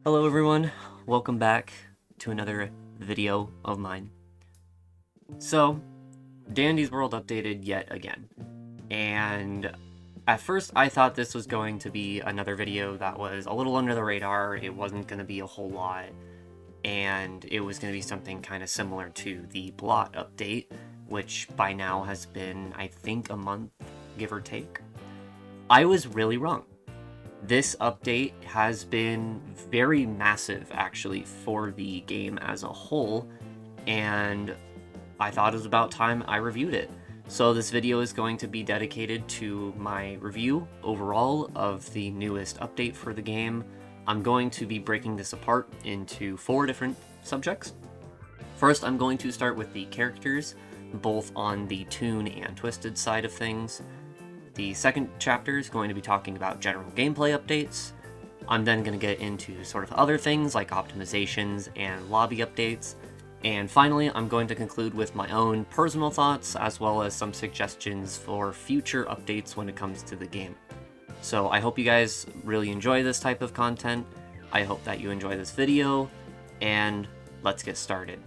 Hello everyone, welcome back to another video of mine. So, Dandy's World updated yet again, and at first I thought this was going to be another video that was a little under the radar. It wasn't going to be a whole lot, and it was going to be something kind of similar to the Blot update, which by now has been, I think, a month, give or take. I was really wrong. This update has been very massive, actually, for the game as a whole, and I thought it was about time I reviewed it. So this video is going to be dedicated to my review overall of the newest update for the game. I'm going to be breaking this apart into 4 different subjects. First, I'm going to start with the characters, both on the Toon and Twisted side of things. The second chapter is going to be talking about general gameplay updates. I'm then going to get into sort of other things like optimizations and lobby updates. And finally, I'm going to conclude with my own personal thoughts as well as some suggestions for future updates when it comes to the game. So I hope you guys really enjoy this type of content. I hope that you enjoy this video, and let's get started.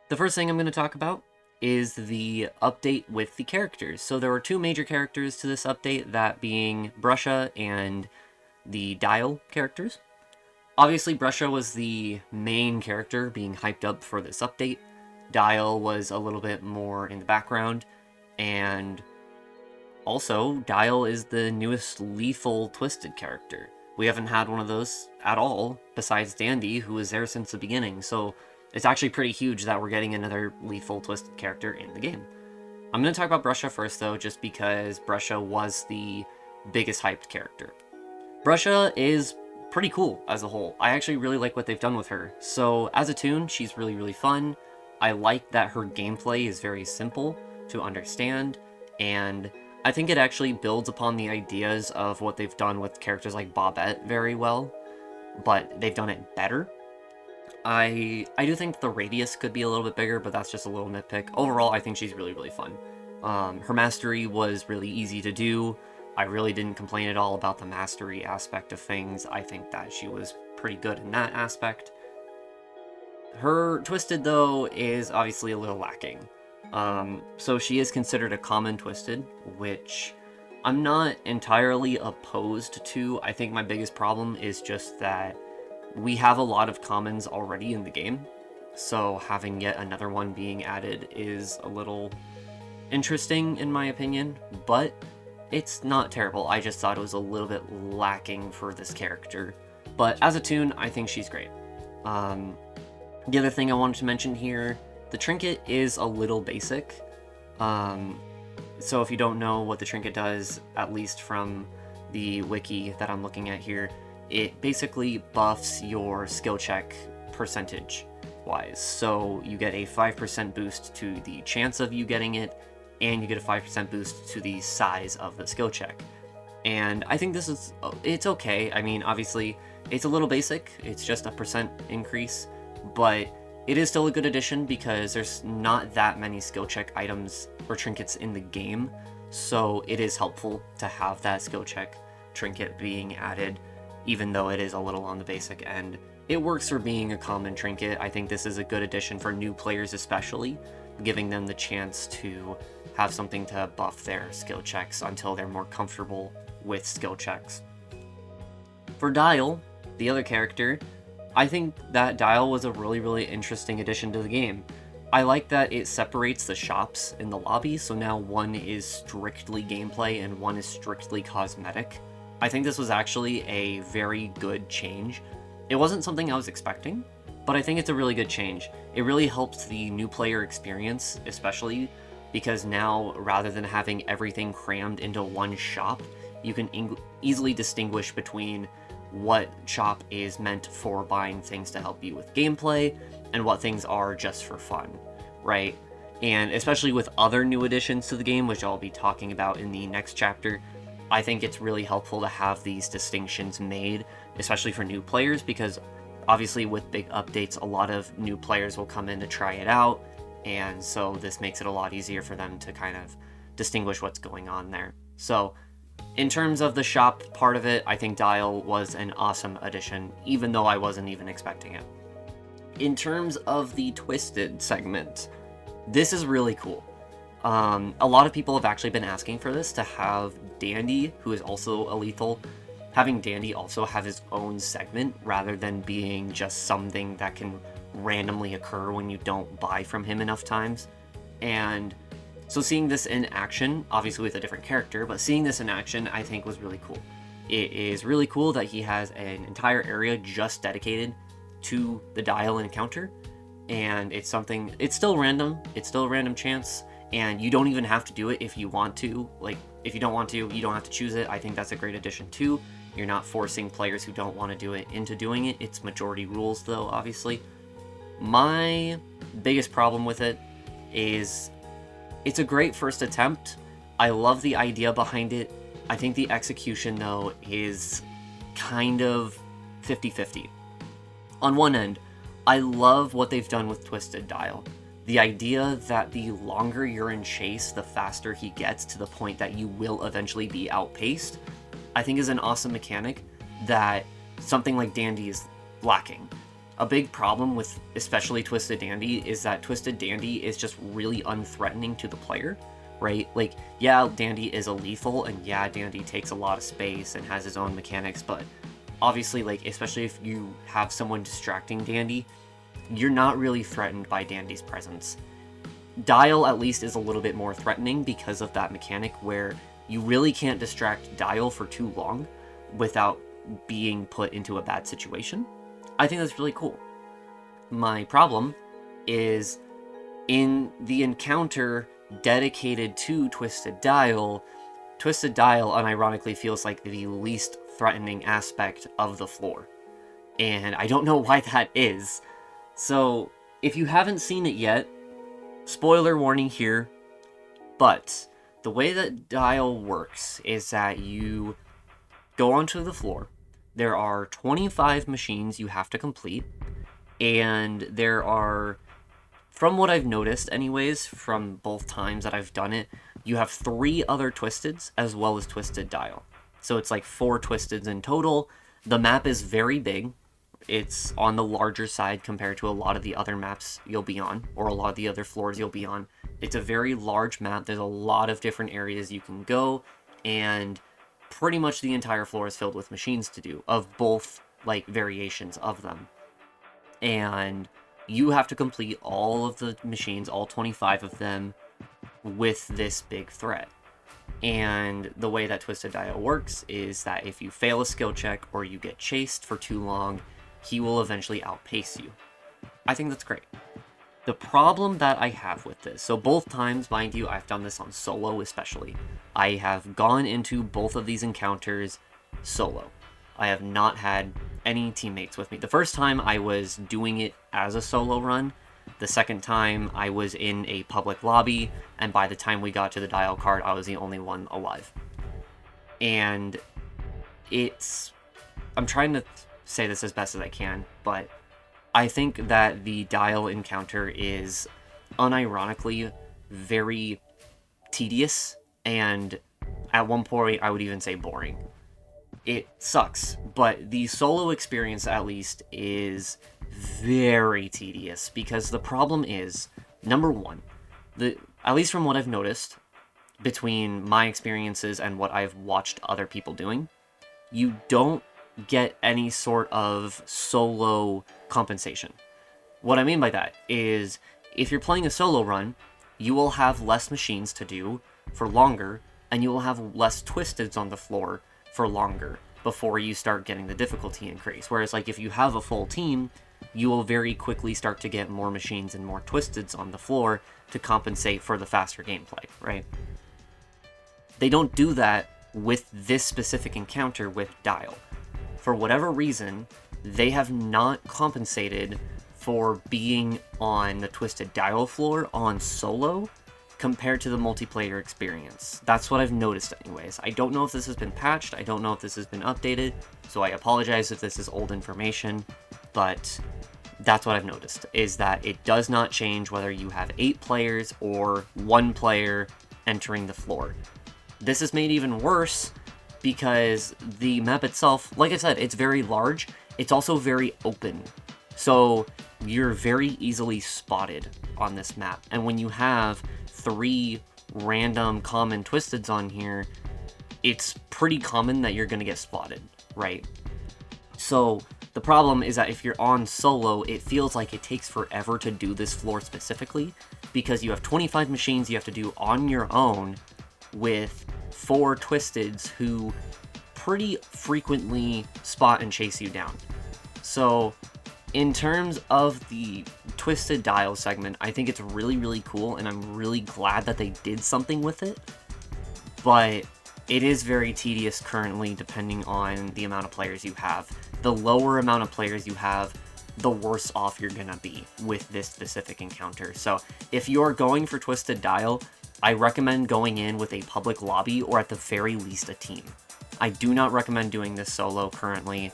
The first thing I'm going to talk about is the update with the characters. So there were 2 major characters to this update, that being Brusha and the Dial characters. Obviously, Brusha was the main character being hyped up for this update. Dial was a little bit more in the background, and also, Dial is the newest lethal Twisted character. We haven't had one of those at all, besides Dandy, who was there since the beginning, so it's actually pretty huge that we're getting another lethal Twisted character in the game. I'm going to talk about Brusha first, though, just because Brusha was the biggest hyped character. Brusha is pretty cool as a whole. I actually really like what they've done with her. So, as a Toon, she's really, really fun. I like that her gameplay is very simple to understand, and I think it actually builds upon the ideas of what they've done with characters like Bobette very well, but they've done it better. I do think the radius could be a little bit bigger, but that's just a little nitpick. Overall, I think she's really, really fun. Her mastery was really easy to do. I really didn't complain at all about the mastery aspect of things. I think that she was pretty good in that aspect. Her Twisted, though, is obviously a little lacking. So she is considered a common Twisted, which I'm not entirely opposed to. I think my biggest problem is just that we have a lot of commons already in the game, so having yet another one being added is a little interesting in my opinion, but it's not terrible. I just thought it was a little bit lacking for this character. But as a Toon, I think she's great. The other thing I wanted to mention here, the trinket is a little basic. So if you don't know what the trinket does, at least from the wiki that I'm looking at here, it basically buffs your skill check percentage wise. So you get a 5% boost to the chance of you getting it, and you get a 5% boost to the size of the skill check. And I think it's okay. I mean, obviously, it's a little basic. It's just a percent increase, but it is still a good addition because there's not that many skill check items or trinkets in the game. So it is helpful to have that skill check trinket being added, even though it is a little on the basic end. It works for being a common trinket. I think this is a good addition for new players especially, giving them the chance to have something to buff their skill checks until they're more comfortable with skill checks. For Dial, the other character, I think that Dial was a really, really interesting addition to the game. I like that it separates the shops in the lobby, so now one is strictly gameplay and one is strictly cosmetic. I think this was actually a very good change. It wasn't something I was expecting, but I think it's a really good change. It really helps the new player experience, especially because now, rather than having everything crammed into one shop, you can easily distinguish between what shop is meant for buying things to help you with gameplay and what things are just for fun, right? And especially with other new additions to the game, which I'll be talking about in the next chapter, I think it's really helpful to have these distinctions made, especially for new players, because obviously with big updates, a lot of new players will come in to try it out, and so this makes it a lot easier for them to kind of distinguish what's going on there. So In terms of the shop part of it, I think Dial was an awesome addition, even though I wasn't even expecting it. In terms of the Twisted segment, this is really cool. A lot of people have actually been asking for this, to have Dandy, who is also a lethal, having Dandy also have his own segment rather than being just something that can randomly occur when you don't buy from him enough times. And so seeing this in action, obviously with a different character, but seeing this in action I think was really cool. It is really cool that he has an entire area just dedicated to the Dial encounter, and it's still random, it's still a random chance, and you don't even have to do it if you want to. Like, if you don't want to, you don't have to choose it. I think that's a great addition too. You're not forcing players who don't want to do it into doing it. It's majority rules though, obviously. My biggest problem with it is it's a great first attempt. I love the idea behind it. I think the execution though is kind of 50-50. On one end, I love what they've done with Twisted Dial. The idea that the longer you're in chase, the faster he gets, to the point that you will eventually be outpaced, I think is an awesome mechanic that something like Dandy is lacking. A big problem with especially Twisted Dandy is that Twisted Dandy is just really unthreatening to the player, right? Like, yeah, Dandy is a lethal, and yeah, Dandy takes a lot of space and has his own mechanics, but obviously, like, especially if you have someone distracting Dandy, you're not really threatened by Dandy's presence. Dial, at least, is a little bit more threatening because of that mechanic where you really can't distract Dial for too long without being put into a bad situation. I think that's really cool. My problem is in the encounter dedicated to Twisted Dial unironically feels like the least threatening aspect of the floor. And I don't know why that is. So, if you haven't seen it yet, spoiler warning here, but the way that Dial works is that you go onto the floor, there are 25 machines you have to complete, and there are, from what I've noticed anyways, from both times that I've done it, you have 3 other Twisteds as well as Twisted Dial. So it's like 4 Twisteds in total. The map is very big. It's on the larger side compared to a lot of the other maps you'll be on, or a lot of the other floors you'll be on. It's a very large map. There's a lot of different areas you can go, and pretty much the entire floor is filled with machines to do, of both, like, variations of them. And you have to complete all of the machines, all 25 of them, with this big threat. And the way that Twisted Dial works is that if you fail a skill check or you get chased for too long, he will eventually outpace you. I think that's great. The problem that I have with this, so both times, mind you, I've done this on solo especially. I have gone into both of these encounters solo. I have not had any teammates with me. The first time I was doing it as a solo run. The second time I was in a public lobby, and by the time we got to the Dial card, I was the only one alive. And I'm trying to say this as best as I can, but I think that the Dial encounter is unironically very tedious, and at one point I would even say boring. It sucks, but the solo experience at least is very tedious, because the problem is, number one, at least from what I've noticed, between my experiences and what I've watched other people doing, you don't get any sort of solo compensation. What I mean by that is, if you're playing a solo run, you will have less machines to do for longer, and you will have less Twisteds on the floor for longer before you start getting the difficulty increase. Whereas, like, if you have a full team, you will very quickly start to get more machines and more Twisteds on the floor to compensate for the faster gameplay, right? They don't do that with this specific encounter with Dial. For whatever reason, they have not compensated for being on the Twisted Dial floor on solo compared to the multiplayer experience. That's what I've noticed anyways. I don't know if this has been patched, I don't know if this has been updated, so I apologize if this is old information, but that's what I've noticed, is that it does not change whether you have 8 players or 1 player entering the floor. This is made even worse because the map itself, like I said, it's very large. It's also very open. So you're very easily spotted on this map. And when you have 3 random common twisteds on here, it's pretty common that you're going to get spotted, right? So the problem is that if you're on solo, it feels like it takes forever to do this floor specifically, because you have 25 machines you have to do on your own with 4 twisteds who pretty frequently spot and chase you down. So in terms of the twisted dial segment, I think it's really, really cool, and I'm really glad that they did something with it. But it is very tedious currently, depending on the amount of players you have. The lower amount of players you have, the worse off you're gonna be with this specific encounter. So if you're going for Twisted Dial, I recommend going in with a public lobby, or at the very least a team. I do not recommend doing this solo currently.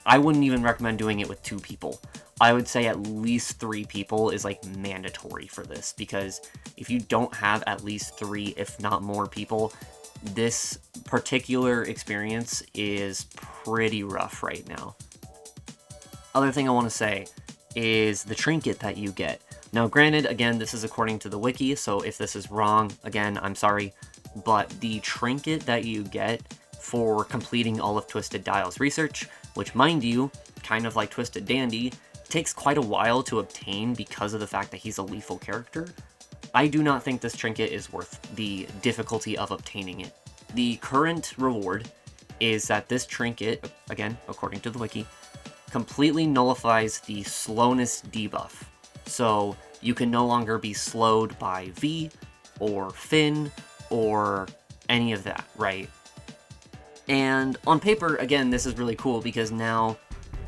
I wouldn't even recommend doing it with 2 people. I would say at least 3 people is like mandatory for this, because if you don't have at least 3, if not more people, this particular experience is pretty rough right now. Other thing I want to say is the trinket that you get. Now granted, again, this is according to the wiki, so if this is wrong, again, I'm sorry, but the trinket that you get for completing all of Twisted Dial's research, which, mind you, kind of like Twisted Dandy, takes quite a while to obtain because of the fact that he's a lethal character, I do not think this trinket is worth the difficulty of obtaining it. The current reward is that this trinket, again, according to the wiki, completely nullifies the slowness debuff. So you can no longer be slowed by V or Finn or any of that, right? And on paper, again, this is really cool because now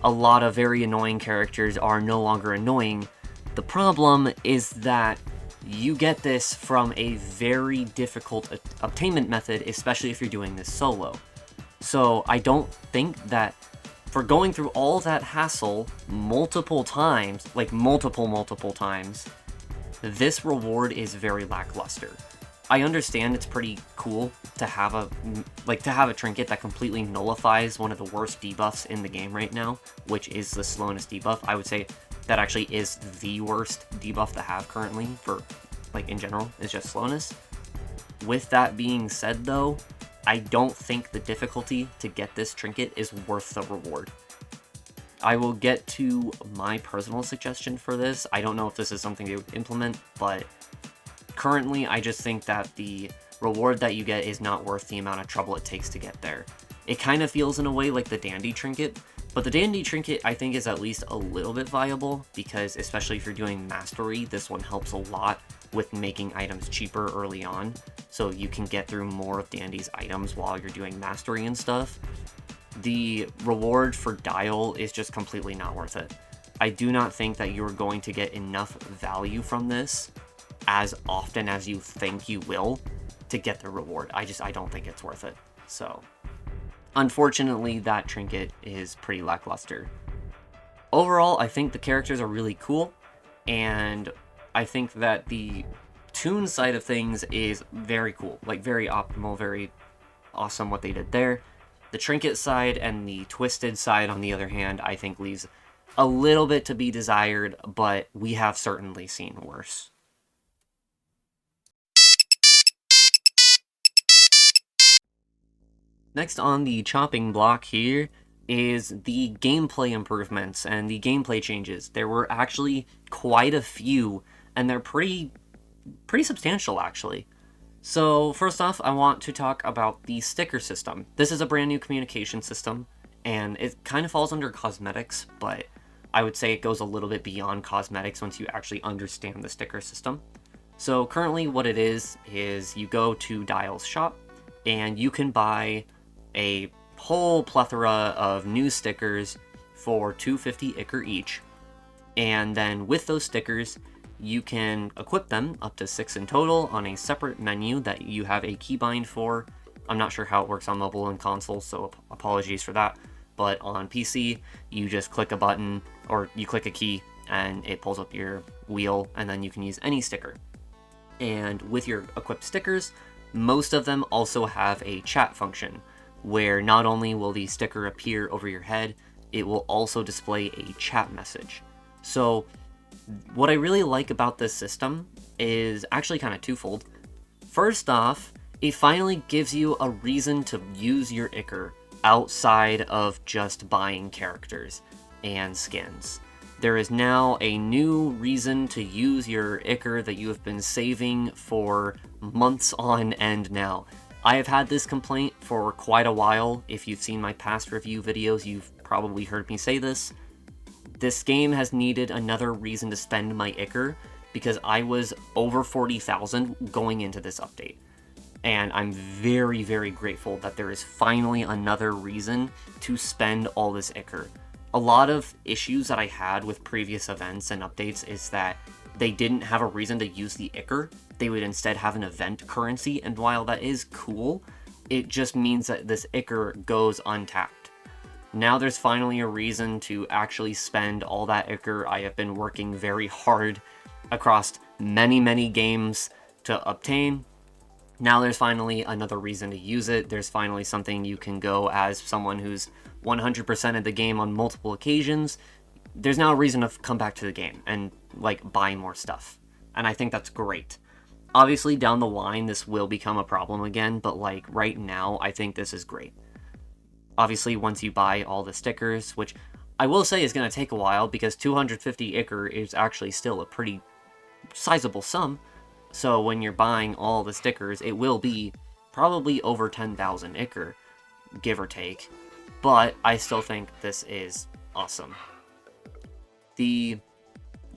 a lot of very annoying characters are no longer annoying. The problem is that you get this from a very difficult obtainment method, especially if you're doing this solo. So I don't think that for going through all that hassle multiple times, like multiple times, this reward is very lackluster. I understand it's pretty cool to have a trinket that completely nullifies one of the worst debuffs in the game right now, which is the slowness debuff. I would say that actually is the worst debuff to have currently for, like, in general, is just slowness. With that being said though, I don't think the difficulty to get this trinket is worth the reward. I will get to my personal suggestion for this. I don't know if this is something they would implement, but currently I just think that the reward that you get is not worth the amount of trouble it takes to get there. It kind of feels in a way like the Dandy trinket, but the Dandy trinket I think is at least a little bit viable, because especially if you're doing Mastery, this one helps a lot with making items cheaper early on, so you can get through more of Dandy's items while you're doing Mastery and stuff. The reward for Dial is just completely not worth it. I do not think that you're going to get enough value from this as often as you think you will to get the reward. I don't think it's worth it. So unfortunately, that trinket is pretty lackluster. Overall, I think the characters are really cool, and I think that the tune side of things is very cool, like very optimal, very awesome what they did there. The trinket side and the twisted side, on the other hand, I think leaves a little bit to be desired, but we have certainly seen worse. Next on the chopping block here is the gameplay improvements and the gameplay changes. There were actually quite a few, and they're pretty substantial actually. So first off, I want to talk about the sticker system. This is a brand new communication system, and it kind of falls under cosmetics, but I would say it goes a little bit beyond cosmetics once you actually understand the sticker system. So currently what it is you go to Dial's shop, and you can buy a whole plethora of new stickers for 250 Ichor each. And then with those stickers, you can equip them up to 6 in total on a separate menu that you have a keybind for. I'm not sure how it works on mobile and console, so apologies for that. But on PC, you just click a button, or you click a key, and it pulls up your wheel, and then you can use any sticker. And with your equipped stickers, most of them also have a chat function, where not only will the sticker appear over your head, it will also display a chat message. So what I really like about this system is actually kind of twofold. First off, it finally gives you a reason to use your Ichor outside of just buying characters and skins. There is now a new reason to use your Ichor that you have been saving for months on end now. I have had this complaint for quite a while. If you've seen my past review videos, you've probably heard me say this. This game has needed another reason to spend my Ichor because I was over 40,000 going into this update. And I'm very, very grateful that there is finally another reason to spend all this Ichor. A lot of issues that I had with previous events and updates is that they didn't have a reason to use the Ichor. They would instead have an event currency, and while that is cool, it just means that this Ichor goes untapped. Now there's finally a reason to actually spend all that Ichor I have been working very hard across many, many games to obtain. Now there's finally another reason to use it. There's finally something you can go as someone who's 100% of the game on multiple occasions. There's now a reason to come back to the game and, like, buy more stuff. And I think that's great. Obviously, down the line, this will become a problem again, but, like, right now, I think this is great. Obviously, once you buy all the stickers, which I will say is going to take a while, because 250 Ichor is actually still a pretty sizable sum. So when you're buying all the stickers, it will be probably over 10,000 Ichor, give or take. But I still think this is awesome. The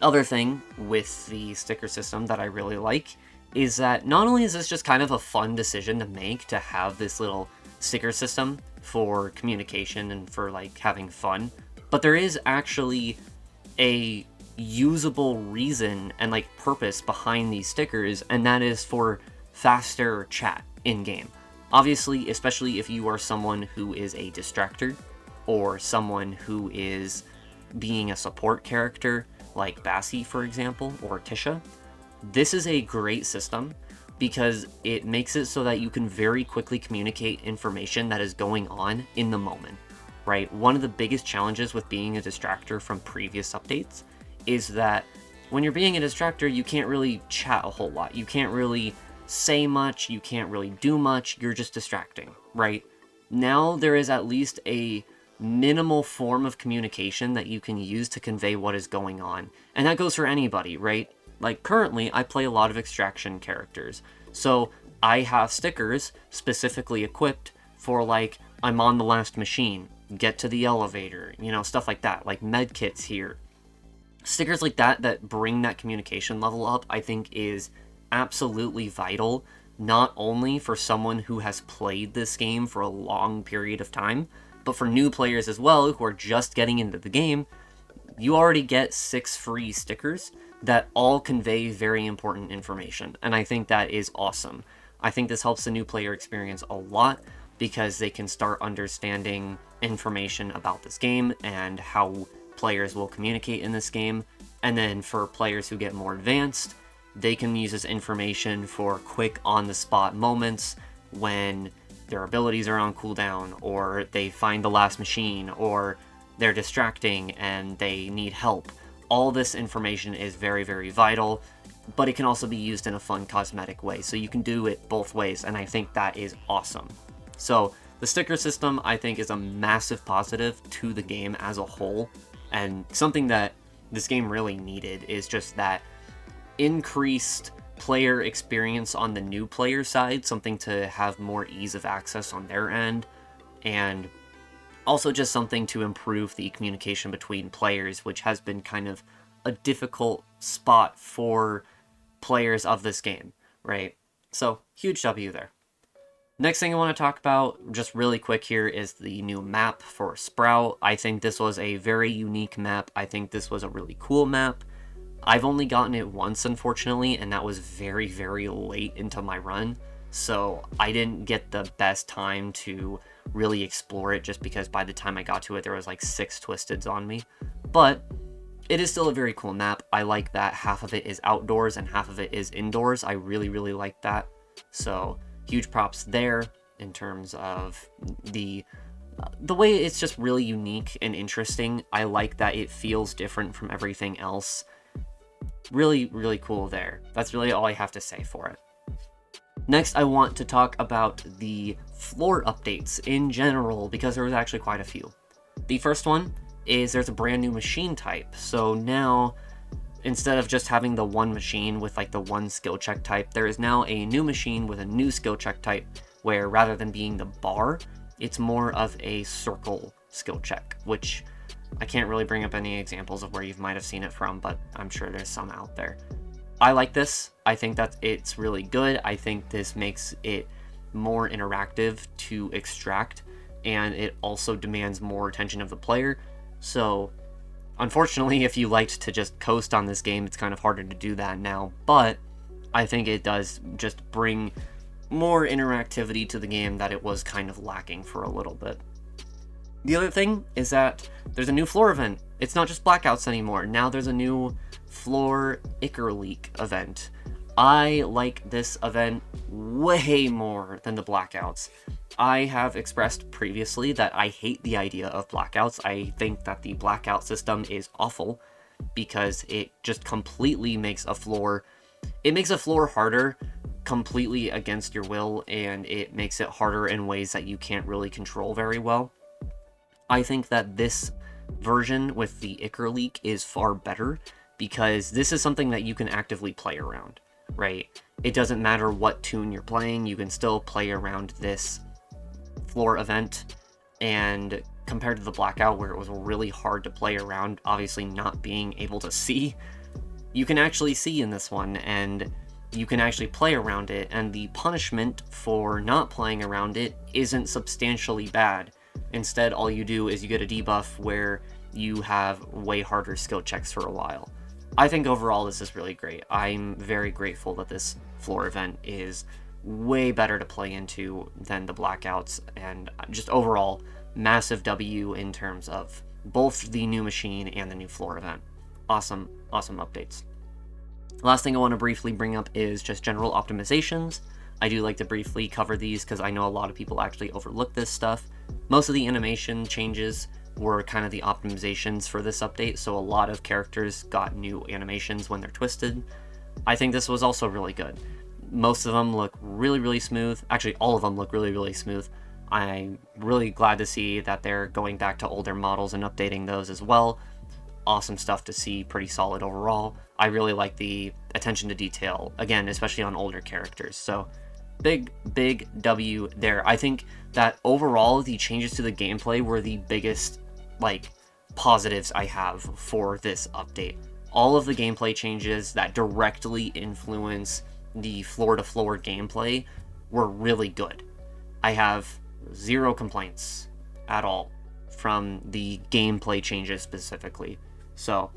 other thing with the sticker system that I really like is that not only is this just kind of a fun decision to make to have this little sticker system for communication and for, like, having fun, but there is actually a usable reason and, like, purpose behind these stickers, and that is for faster chat in-game. Obviously, especially if you are someone who is a distractor, or someone who is being a support character, like Bassie, for example, or Tisha, this is a great system because it makes it so that you can very quickly communicate information that is going on in the moment, right? One of the biggest challenges with being a distractor from previous updates is that when you're being a distractor, you can't really chat a whole lot. You can't really say much, you can't really do much, you're just distracting, right? Now there is at least a minimal form of communication that you can use to convey what is going on. And that goes for anybody, right? Like, currently, I play a lot of extraction characters, so I have stickers specifically equipped for, like, I'm on the last machine, get to the elevator, you know, stuff like that, like medkits here. Stickers like that that bring that communication level up, I think, is absolutely vital, not only for someone who has played this game for a long period of time, but for new players as well who are just getting into the game. You already get 6 free stickers that all convey very important information, and I think that is awesome. I think this helps the new player experience a lot because they can start understanding information about this game and how players will communicate in this game, and then for players who get more advanced, they can use this information for quick on-the-spot moments when their abilities are on cooldown, or they find the last machine, or they're distracting and they need help. All this information is very, very vital, but it can also be used in a fun cosmetic way, so you can do it both ways, and I think that is awesome. So the sticker system, I think, is a massive positive to the game as a whole, and something that this game really needed is just that increased player experience on the new player side, something to have more ease of access on their end, and also just something to improve the communication between players, which has been kind of a difficult spot for players of this game, right? So, huge W there. Next thing I want to talk about, just really quick here, is the new map for Sprout. I think this was a very unique map. I think this was a really cool map. I've only gotten it once, unfortunately, and that was very, very late into my run, so I didn't get the best time to really explore it, just because by the time I got to it, there was like 6 Twisteds on me. But it is still a very cool map. I like that half of it is outdoors and half of it is indoors. I really, really like that. So huge props there. in terms of the way it's just really unique and interesting. I like that it feels different from everything else. Really, really cool there. That's really all I have to say for it. Next, I want to talk about the floor updates in general, because there was actually quite a few. The first one is there's a brand new machine type. So now, instead of just having the one machine with like the one skill check type, there is now a new machine with a new skill check type, where rather than being the bar, it's more of a circle skill check, which I can't really bring up any examples of where you might have seen it from, but I'm sure there's some out there. I like this. I think that it's really good. I think this makes it more interactive to extract, and it also demands more attention of the player. So unfortunately, if you liked to just coast on this game, it's kind of harder to do that now, but I think it does just bring more interactivity to the game that it was kind of lacking for a little bit. The other thing is that there's a new floor event. It's not just blackouts anymore. Now there's a new floor Ichor Leak event. I like this event way more than the blackouts. I have expressed previously that I hate the idea of blackouts. I think that the blackout system is awful because it just completely makes a floor harder completely against your will, and it makes it harder in ways that you can't really control very well. I think that this version with the Ichor Leak is far better because this is something that you can actively play around, right? It doesn't matter what tune you're playing, you can still play around this floor event, and compared to the blackout where it was really hard to play around, obviously not being able to see, you can actually see in this one, and you can actually play around it, and the punishment for not playing around it isn't substantially bad. Instead, all you do is you get a debuff where you have way harder skill checks for a while. I think overall this is really great. I'm very grateful that this floor event is way better to play into than the blackouts, and just overall massive W in terms of both the new machine and the new floor event. Awesome updates. Last thing I want to briefly bring up is just general optimizations. I do like to briefly cover these because I know a lot of people actually overlook this stuff. Most of the animation changes were kind of the optimizations for this update, so a lot of characters got new animations when they're twisted. I think this was also really good. Most of them look really, really smooth. Actually, all of them look really, really smooth. I'm really glad to see that they're going back to older models and updating those as well. Awesome stuff to see, pretty solid overall. I really like the attention to detail, again, especially on older characters. So big W there. I think that overall the changes to the gameplay were the biggest positives I have for this update. All of the gameplay changes that directly influence the floor-to-floor gameplay were really good. I have zero complaints at all from the gameplay changes specifically. So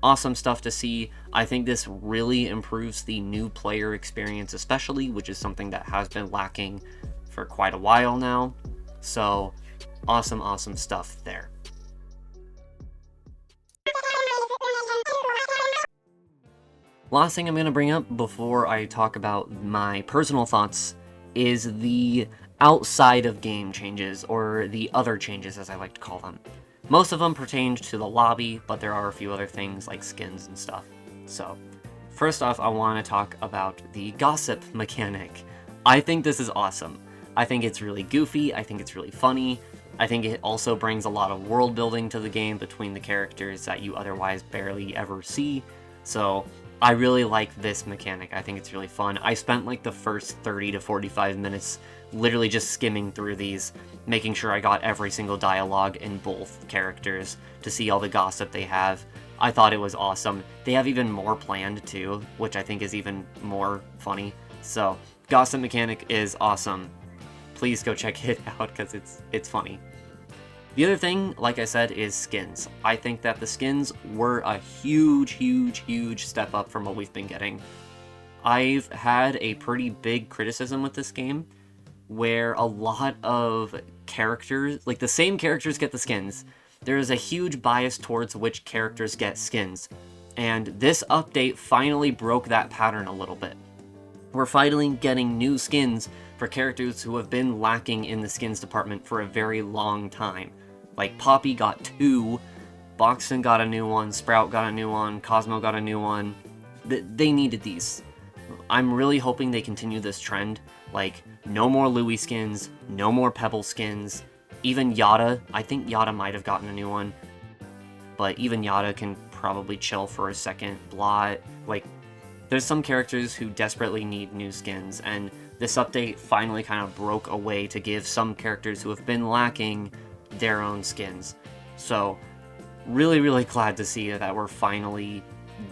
awesome stuff to see. I think this really improves the new player experience especially, which is something that has been lacking for quite a while now. So awesome stuff there. Last thing I'm going to bring up before I talk about my personal thoughts is the outside of game changes, or the other changes as I like to call them. Most of them pertained to the lobby, but there are a few other things like skins and stuff. So, first off, I want to talk about the gossip mechanic. I think this is awesome. I think it's really goofy, I think it's really funny, I think it also brings a lot of world building to the game between the characters that you otherwise barely ever see. So, I really like this mechanic. I think it's really fun. I spent like the first 30 to 45 minutes literally just skimming through these, making sure I got every single dialogue in both characters to see all the gossip they have. I thought it was awesome. They have even more planned too, which I think is even more funny. So, gossip mechanic is awesome. Please go check it out because it's funny. The other thing, like I said, is skins. I think that the skins were a huge step up from what we've been getting. I've had a pretty big criticism with this game, where a lot of characters, like the same characters get the skins. There is a huge bias towards which characters get skins, and this update finally broke that pattern a little bit. We're finally getting new skins for characters who have been lacking in the skins department for a very long time. Like, Poppy got 2, Boxen got a new one, Sprout got a new one, Cosmo got a new one. They needed these. I'm really hoping they continue this trend. Like, no more Louis skins, no more Pebble skins, even Yada. I think Yada might have gotten a new one, but even Yada can probably chill for a second. Blot, like, there's some characters who desperately need new skins, and this update finally kind of broke a way to give some characters who have been lacking their own skins. So, really, really glad to see that we're finally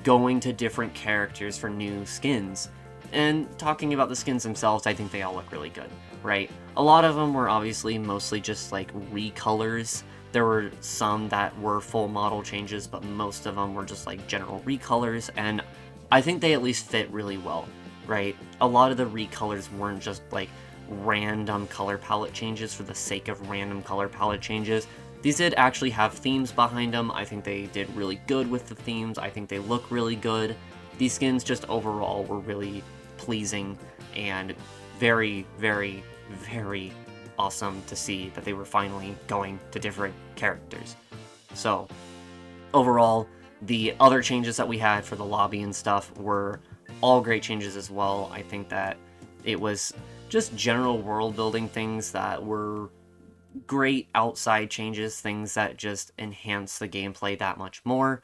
going to different characters for new skins. And talking about the skins themselves, I think they all look really good, right? A lot of them were obviously mostly just like recolors. There were some that were full model changes, but most of them were just like general recolors, and I think they at least fit really well, right? A lot of the recolors weren't just like random color palette changes for the sake of random color palette changes. These did actually have themes behind them. I think they did really good with the themes. I think they look really good. These skins just overall were really pleasing and very, very, very awesome to see that they were finally going to different characters. So, overall, the other changes that we had for the lobby and stuff were all great changes as well. I think that it was just general world building things that were great outside changes, things that just enhance the gameplay that much more.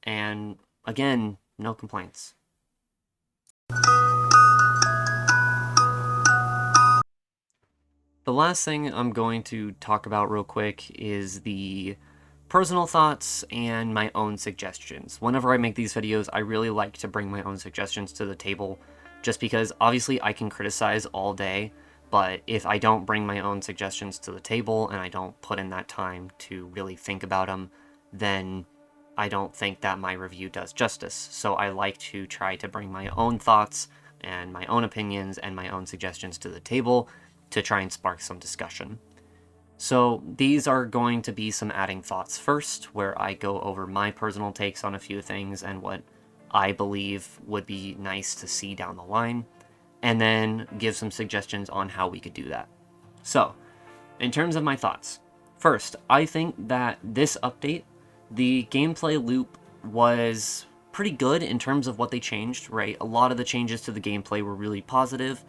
And again, no complaints. The last thing I'm going to talk about real quick is the personal thoughts and my own suggestions. Whenever I make these videos, I really like to bring my own suggestions to the table, just because obviously I can criticize all day, but if I don't bring my own suggestions to the table and I don't put in that time to really think about them, then I don't think that my review does justice. So I like to try to bring my own thoughts and my own opinions and my own suggestions to the table to try and spark some discussion. So these are going to be some adding thoughts first, where I go over my personal takes on a few things and what I believe would be nice to see down the line, and then give some suggestions on how we could do that. So, in terms of my thoughts, first, I think that this update, the gameplay loop was pretty good in terms of what they changed, right? A lot of the changes to the gameplay were really positive.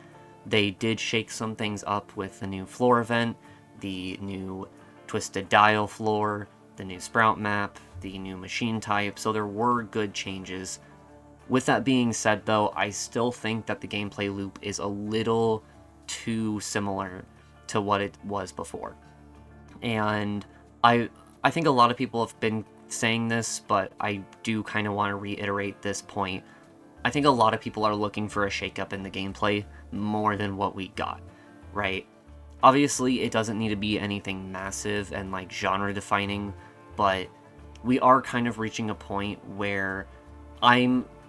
They did shake some things up with the new floor event, the new twisted dial floor, the new sprout map, the new machine type, so there were good changes. With that being said, though, I still think that the gameplay loop is a little too similar to what it was before. And I think a lot of people have been saying this, but I do kind of want to reiterate this point. I think a lot of people are looking for a shakeup in the gameplay more than what we got, right? Obviously, it doesn't need to be anything massive and like genre defining, but we are kind of reaching a point where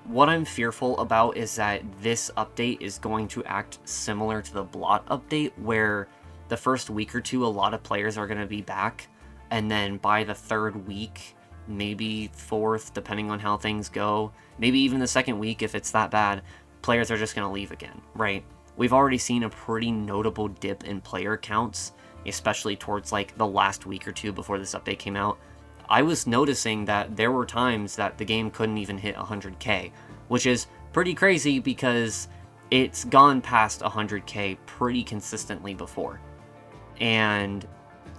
what I'm fearful about is that this update is going to act similar to the Blot update, where the first week or two, a lot of players are going to be back, and then by the third week, maybe fourth, depending on how things go, maybe even the second week, if it's that bad, players are just going to leave again, right? We've already seen a pretty notable dip in player counts, especially towards like the last week or two before this update came out. I was noticing that there were times that the game couldn't even hit 100k, which is pretty crazy because it's gone past 100k pretty consistently before. And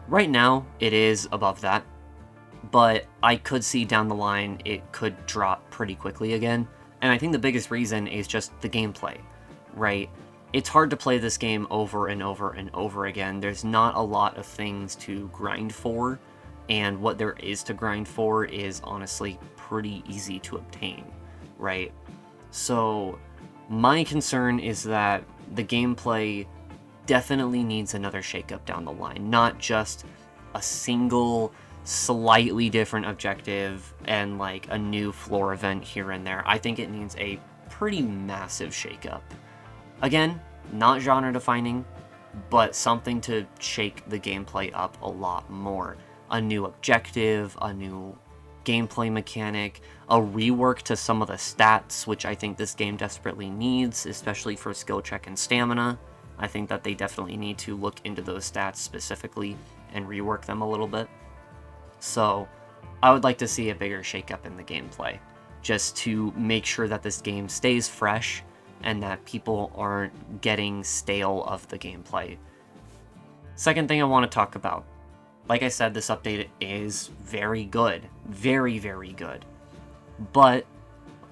right now, it is above that, but I could see down the line it could drop pretty quickly again. And I think the biggest reason is just the gameplay, right? It's hard to play this game over and over and over again. There's not a lot of things to grind for, and what there is to grind for is honestly pretty easy to obtain, right? So my concern is that the gameplay definitely needs another shakeup down the line, not just a single slightly different objective and like a new floor event here and there. I think it needs a pretty massive shakeup. Again, not genre defining, but something to shake the gameplay up a lot more. A new objective, a new gameplay mechanic, a rework to some of the stats, which I think this game desperately needs, especially for skill check and stamina. I think that they definitely need to look into those stats specifically and rework them a little bit. So I would like to see a bigger shakeup in the gameplay, just to make sure that this game stays fresh and that people aren't getting stale of the gameplay. Second thing I want to talk about. Like I said, this update is very good. Very, very good. But,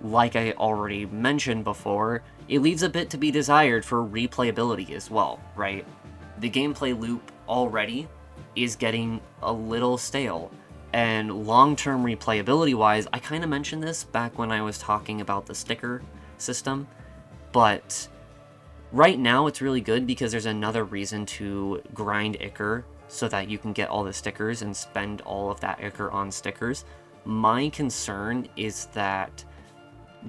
like I already mentioned before, it leaves a bit to be desired for replayability as well, right? The gameplay loop already is getting a little stale. And long-term replayability-wise, I kind of mentioned this back when I was talking about the sticker system, but right now it's really good because there's another reason to grind Ichor so that you can get all the stickers and spend all of that Ichor on stickers. My concern is that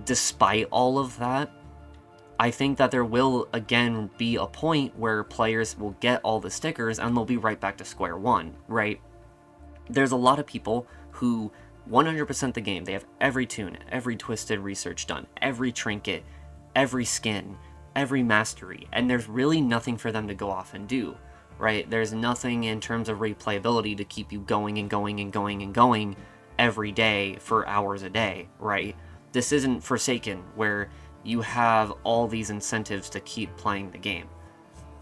despite all of that, I think that there will again be a point where players will get all the stickers and they'll be right back to square one, right? There's a lot of people who 100% the game. They have every tune, every twisted research done, every trinket, every skin, every mastery, and there's really nothing for them to go off and do, right? There's nothing in terms of replayability to keep you going and going and going and going every day for hours a day, right? This isn't Forsaken, where you have all these incentives to keep playing the game.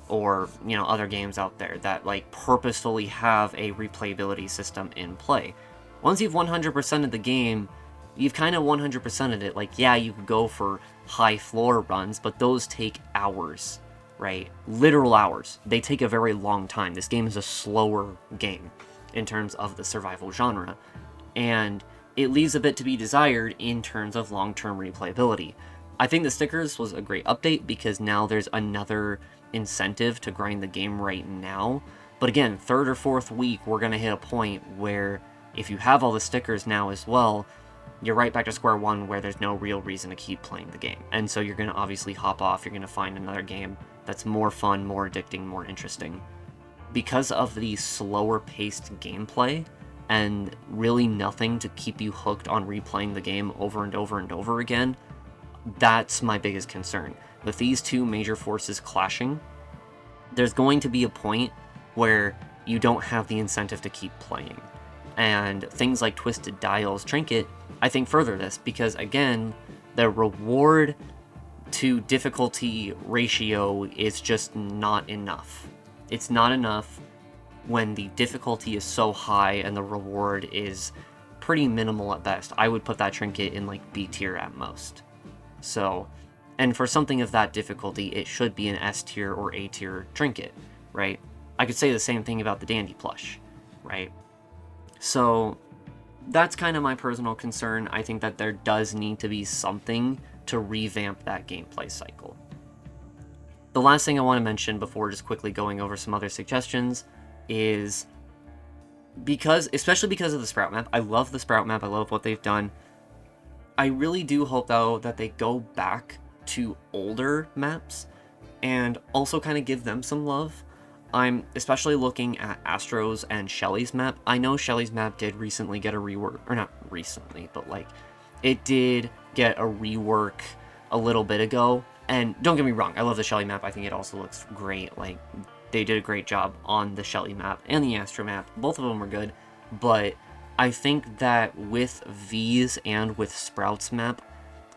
Or, you know, other games out there that, like, purposefully have a replayability system in play. Once you've 100%ed the game, you've kind of 100%ed it. Like, yeah, you could go for high floor runs, but those take hours, right? Literal hours. They take a very long time. This game is a slower game in terms of the survival genre. And it leaves a bit to be desired in terms of long-term replayability. I think the stickers was a great update because now there's another incentive to grind the game right now. But again, third or fourth week, we're going to hit a point where if you have all the stickers now as well, you're right back to square one where there's no real reason to keep playing the game. And so you're going to obviously hop off, you're going to find another game that's more fun, more addicting, more interesting. Because of the slower paced gameplay and really nothing to keep you hooked on replaying the game over and over and over again, that's my biggest concern. With these two major forces clashing, there's going to be a point where you don't have the incentive to keep playing. And things like Twisted Dial's Trinket, I think, further this, because again, the reward to difficulty ratio is just not enough. It's not enough when the difficulty is so high and the reward is pretty minimal at best. I would put that trinket in like B tier at most. So, and for something of that difficulty, it should be an S tier or A tier trinket, right? I could say the same thing about the Dandy plush, right? So that's kind of my personal concern. I think that there does need to be something to revamp that gameplay cycle. The last thing I want to mention before just quickly going over some other suggestions is especially because of the Sprout map. I love the Sprout map. I love what they've done. I really do hope, though, that they go back to older maps and also kind of give them some love. I'm especially looking at Astro's and Shelly's map. I know Shelly's map did recently get a rework, or not recently, but like it did get a rework a little bit ago. And don't get me wrong, I love the Shelly map. I think it also looks great. Like, they did a great job on the Shelly map and the Astro map. Both of them were good, but I think that with V's and with Sprout's map,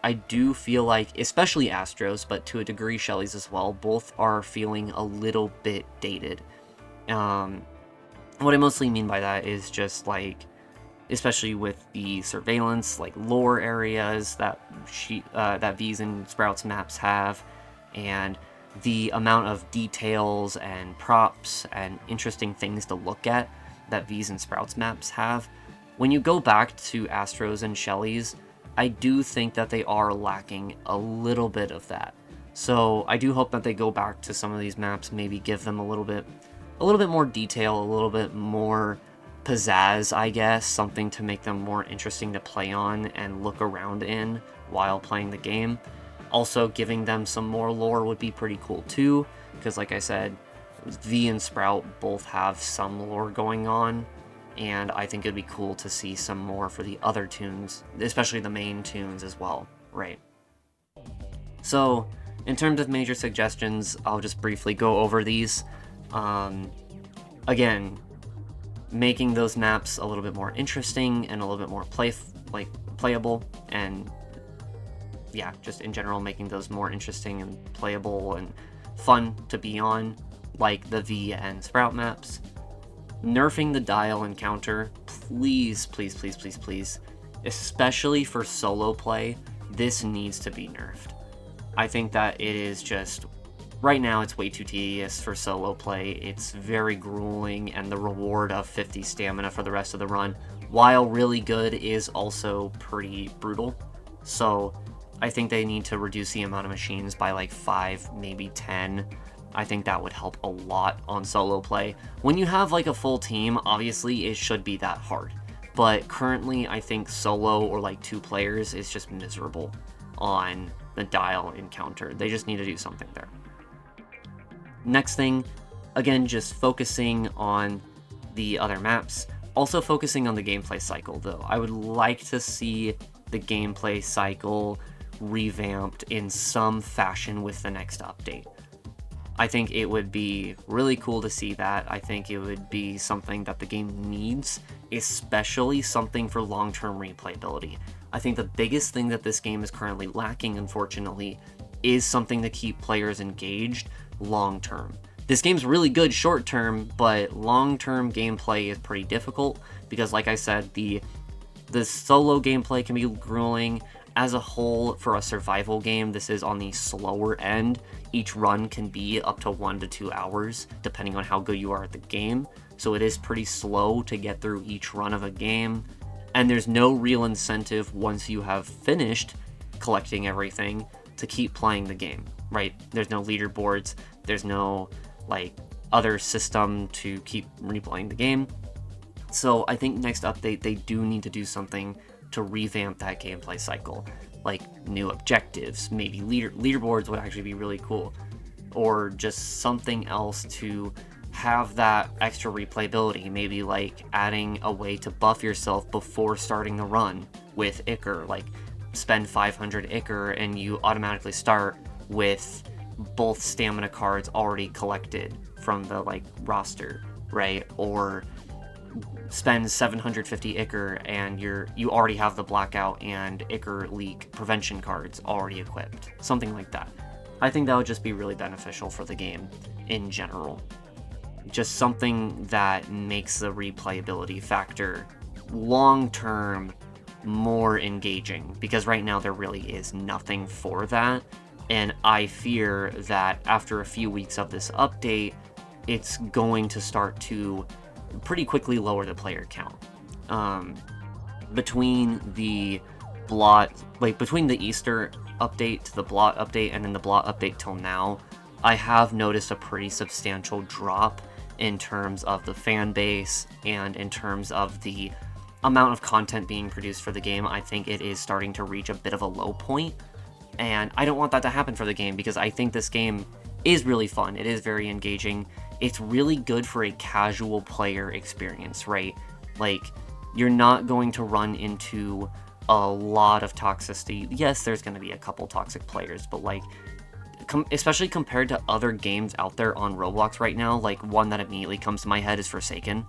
I do feel like, especially Astro's, but to a degree Shelly's as well, both are feeling a little bit dated. What I mostly mean by that is just like, especially with the surveillance, like lore areas that that V's and Sprout's maps have, and the amount of details and props and interesting things to look at that V's and Sprout's maps have. When you go back to Astro's and Shelly's, I do think that they are lacking a little bit of that. So I do hope that they go back to some of these maps, maybe give them a little bit more detail, a little bit more pizzazz, I guess, something to make them more interesting to play on and look around in while playing the game. Also, giving them some more lore would be pretty cool too, because like I said, V and Sprout both have some lore going on, and I think it'd be cool to see some more for the other tunes, especially the main tunes as well, right? So, In terms of major suggestions, I'll just briefly go over these. Again, making those maps a little bit more interesting and a little bit more playable, and yeah, just in general making those more interesting and playable and fun to be on, like the V and Sprout maps. Nerfing the dial encounter, please, please, please, please, please. Especially for solo play, this needs to be nerfed. I think that it is just, right now it's way too tedious for solo play. It's very grueling, and the reward of 50 stamina for the rest of the run, while really good, is also pretty brutal. So I think they need to reduce the amount of machines by like 5, maybe 10. I think that would help a lot on solo play. When you have like a full team, obviously it should be that hard. But currently I think solo or like 2 players is just miserable on the dial encounter. They just need to do something there. Next thing, again, just focusing on the other maps. Also focusing on the gameplay cycle though. I would like to see the gameplay cycle revamped in some fashion with the next update. I think it would be really cool to see that. I think it would be something that the game needs, especially something for long-term replayability. I think the biggest thing that this game is currently lacking, unfortunately, is something to keep players engaged long-term. This game's really good short-term, but long-term gameplay is pretty difficult because, like I said, the solo gameplay can be grueling. As a whole, for a survival game, this is on the slower end. Each run can be up to 1 to 2 hours, depending on how good you are at the game. So it is pretty slow to get through each run of a game. And there's no real incentive once you have finished collecting everything to keep playing the game, right? There's no leaderboards. There's no, like, other system to keep replaying the game. So I think next update, they do need to do something to revamp that gameplay cycle, like new objectives, maybe leaderboards would actually be really cool, or just something else to have that extra replayability, maybe like adding a way to buff yourself before starting the run with Ichor, like spend 500 Ichor and you automatically start with both stamina cards already collected from the like roster, right? Or spend 750 Ichor and you already have the blackout and Ichor leak prevention cards already equipped. Something like that. I think that would just be really beneficial for the game in general. Just something that makes the replayability factor long-term more engaging, because right now there really is nothing for that, and I fear that after a few weeks of this update, it's going to start to pretty quickly lower the player count. Between the Easter update to the Blot update and then the Blot update till now, I have noticed a pretty substantial drop in terms of the fan base and in terms of the amount of content being produced for the game. I think it is starting to reach a bit of a low point, and I don't want that to happen for the game because I think this game is really fun. It is very engaging. It's really good for a casual player experience, right? Like, you're not going to run into a lot of toxicity. Yes, there's going to be a couple toxic players, but like, especially compared to other games out there on Roblox right now, like one that immediately comes to my head is Forsaken.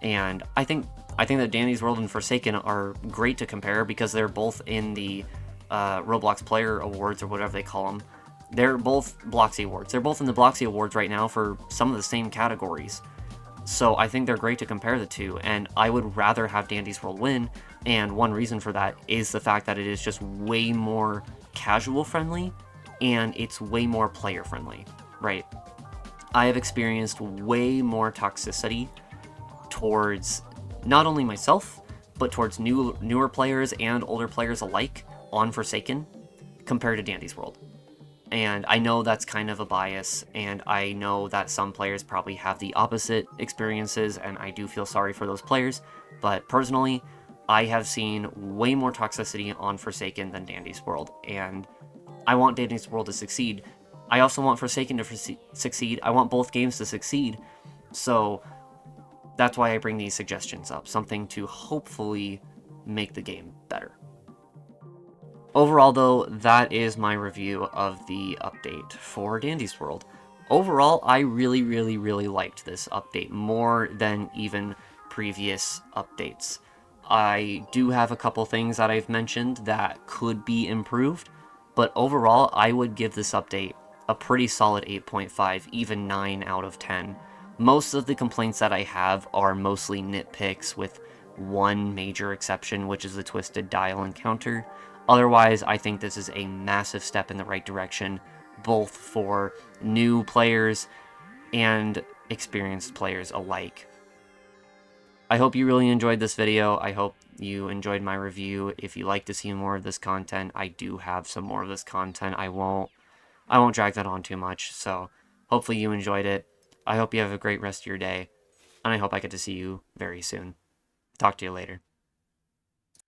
And I think that Danny's World and Forsaken are great to compare because they're both in the Roblox Player Awards, or whatever they call them. They're both Bloxy Awards. They're both in the Bloxy Awards right now for some of the same categories. So I think they're great to compare the two, and I would rather have Dandy's World win, and one reason for that is the fact that it is just way more casual friendly, and it's way more player friendly, right? I have experienced way more toxicity towards not only myself, but towards newer players and older players alike on Forsaken compared to Dandy's World. And I know that's kind of a bias, and I know that some players probably have the opposite experiences, and I do feel sorry for those players, but personally, I have seen way more toxicity on Forsaken than Dandy's World, and I want Dandy's World to succeed. I also want Forsaken to succeed. I want both games to succeed, so that's why I bring these suggestions up, something to hopefully make the game better. Overall, though, that is my review of the update for Dandy's World. Overall, I really, really, really liked this update more than even previous updates. I do have a couple things that I've mentioned that could be improved, but overall, I would give this update a pretty solid 8.5, even 9 out of 10. Most of the complaints that I have are mostly nitpicks, with one major exception, which is the twisted dial encounter. Otherwise, I think this is a massive step in the right direction, both for new players and experienced players alike. I hope you really enjoyed this video. I hope you enjoyed my review. If you like to see more of this content, I do have some more of this content. I won't drag that on too much. So hopefully you enjoyed it. I hope you have a great rest of your day, and I hope I get to see you very soon. Talk to you later.